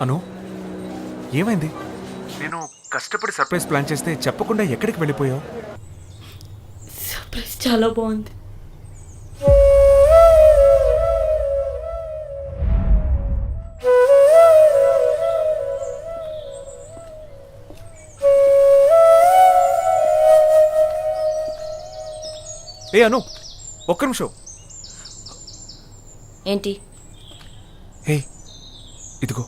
అను, ఏమైంది? నేను కష్టపడి సర్ప్రైజ్ ప్లాన్ చేస్తే చెప్పకుండా ఎక్కడికి వెళ్ళిపోయావు? సర్ప్రైజ్ చాలా బాగుంది. ఏ అను, ఒక్క నిమిషం. ఏంటి? ఏ ఇదిగో.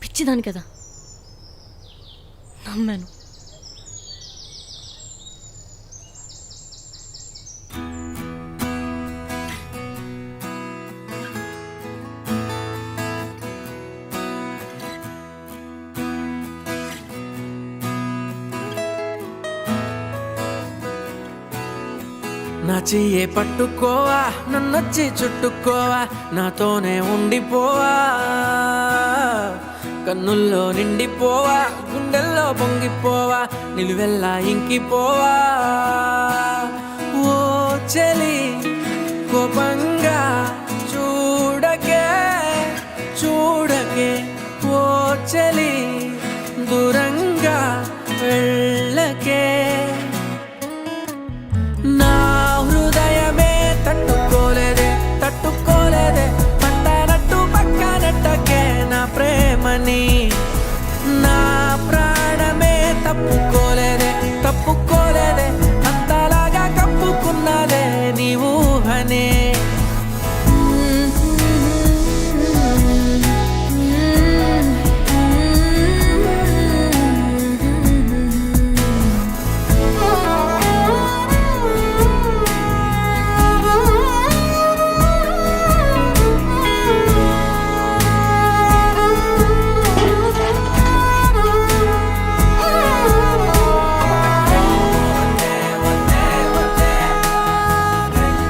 పిచ్చిదాని కదా, నమ్మాను. నా చెయ్యే పట్టుకోవా, నన్నొచ్చి చుట్టుకోవా, నాతోనే ఉండిపోవా, కన్నుల్లో నిండిపోవా, గుండెల్లో పొంగిపోవా, నిలువెల్లా ఇంకిపోవా. ఓ చెలి కోపంగా చూడకే చూడకే, ఓ చెలి దూరంగా వెళ్ళకే. నా హృదయమే తట్టుకోలేదే తట్టుకోలేదే, పట్టనట్టు పక్కనట్టకే నా ప్రేమని. నా ప్రాణమే తప్పుకోలేదే తప్పుకోలేదే, అంతలాగా కప్పుకున్నదే నీ ఊహనే.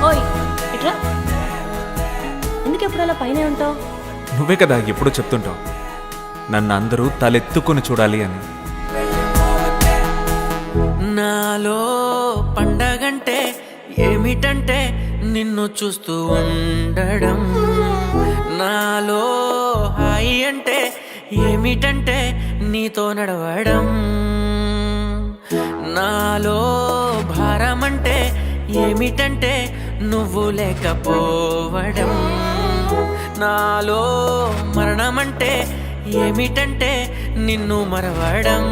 ఓయ్ ఇట్రా. ఎందుకు ఎప్పుడు అలా పైనే ఉంటావు? నువ్వే కదా ఎప్పుడూ చెప్తుంటావు నన్ను అందరూ తలెత్తుకొని చూడాలి అని. నాలో పండగంటే ఏమిటంటే నిన్ను చూస్తూ ఉండడం, నాలో హాయి అంటే ఏమిటంటే నీతో నడవడం, నాలో భారం అంటే ఏమిటంటే నువ్వు లేకపోవడం, నాలో మరణమంటే ఏమిటంటే నిన్ను మరవడం.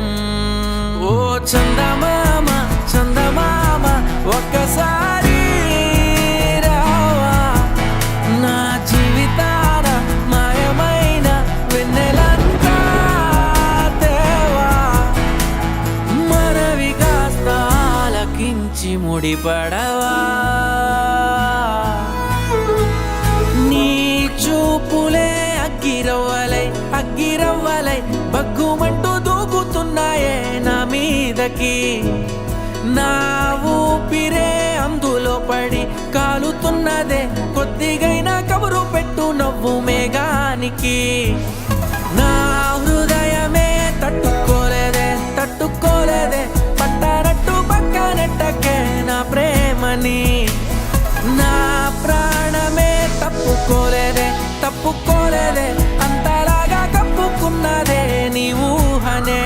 ఓ చందమామ చందమామ ఒక్కసారి రావా, నా జీవితాన మాయమైన వెన్నెలంతా తేవా, మనవి కాస్త ఆలకించి ముడిపడవా. నీ చూపులే అగ్గిరవ్వలై అగ్గిరవ్వలై బగ్గుమంటూ దూకుతున్నాయే నా మీదకి, నా ఊపిరే అందులో పడి కాలుతున్నదే, కొద్దిగైనా కబురు పెట్టు నవ్వు మేఘానికి. నా హృదయమే తట్టుకోలేదే తట్టుకోలేదే, పట్టనట్టు పక్కనట్టకే నా ప్రేమని. నా ప్రాణమే తప్పుకోలేదే తప్పుకోలేదే, అంతలాగా కప్పుకున్నదే నీ ఊహనే.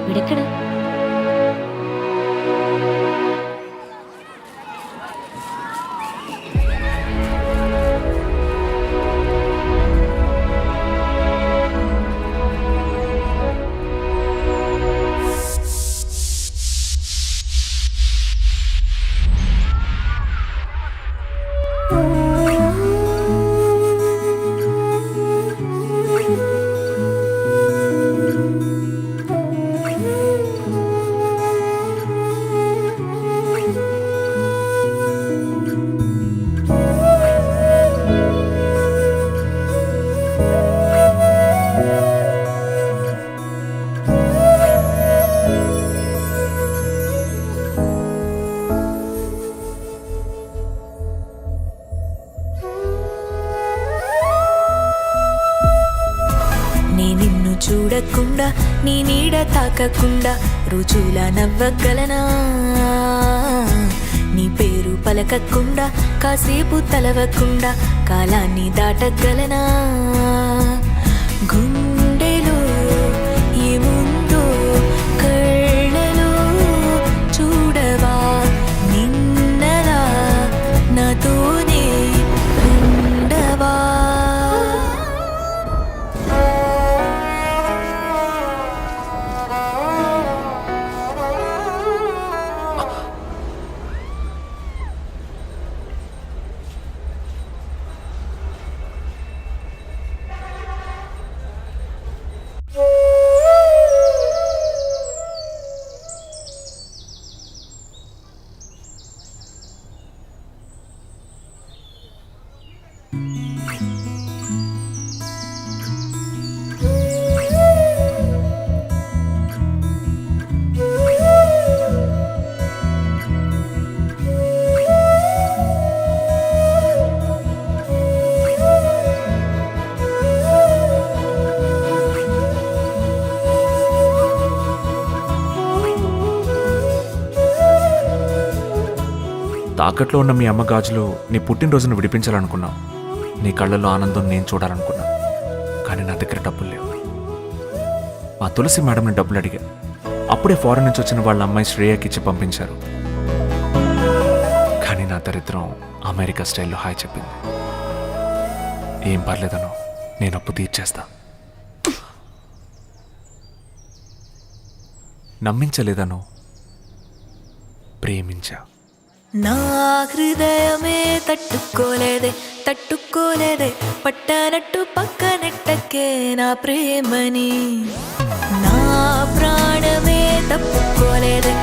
వీడెక్కడ? చూడకుండా నీ నీడ తాకకుండా రోజులా నవ్వగలనా నీ పేరు పలకకుండా కాసేపు తలవకుండా కాలాన్ని దాటగలనా గుండెలో ఏముందో కళ్ళలో చూడవా నిన్నలా నాతోనే ఉండవా తాకట్లో ఉన్న మీ అమ్మ గాజులు నీ పుట్టినరోజును విడిపించాలనుకున్నావు. నీ కళ్ళల్లో ఆనందం నేను చూడాలనుకున్నా. కానీ నా దగ్గర డబ్బులు లేవు. మా తులసి మేడంని డబ్బులు అడిగా. అప్పుడే ఫారెన్ నుంచి వచ్చిన వాళ్ళ అమ్మాయి శ్రేయకి ఇచ్చి పంపించారు. కానీ నా దరిద్రం అమెరికా స్టైల్లో హాయ్ చెప్పింది. ఏం పర్లేదను, నేను అప్పు తీర్చేస్తా. నమ్మించలేదను, ప్రేమించా. నా హృదయమే తట్టుకోలేదే పట్టనట్టు పక్కనెట్టకే నా ప్రేమని నా ప్రాణమే తప్పుకోలేదే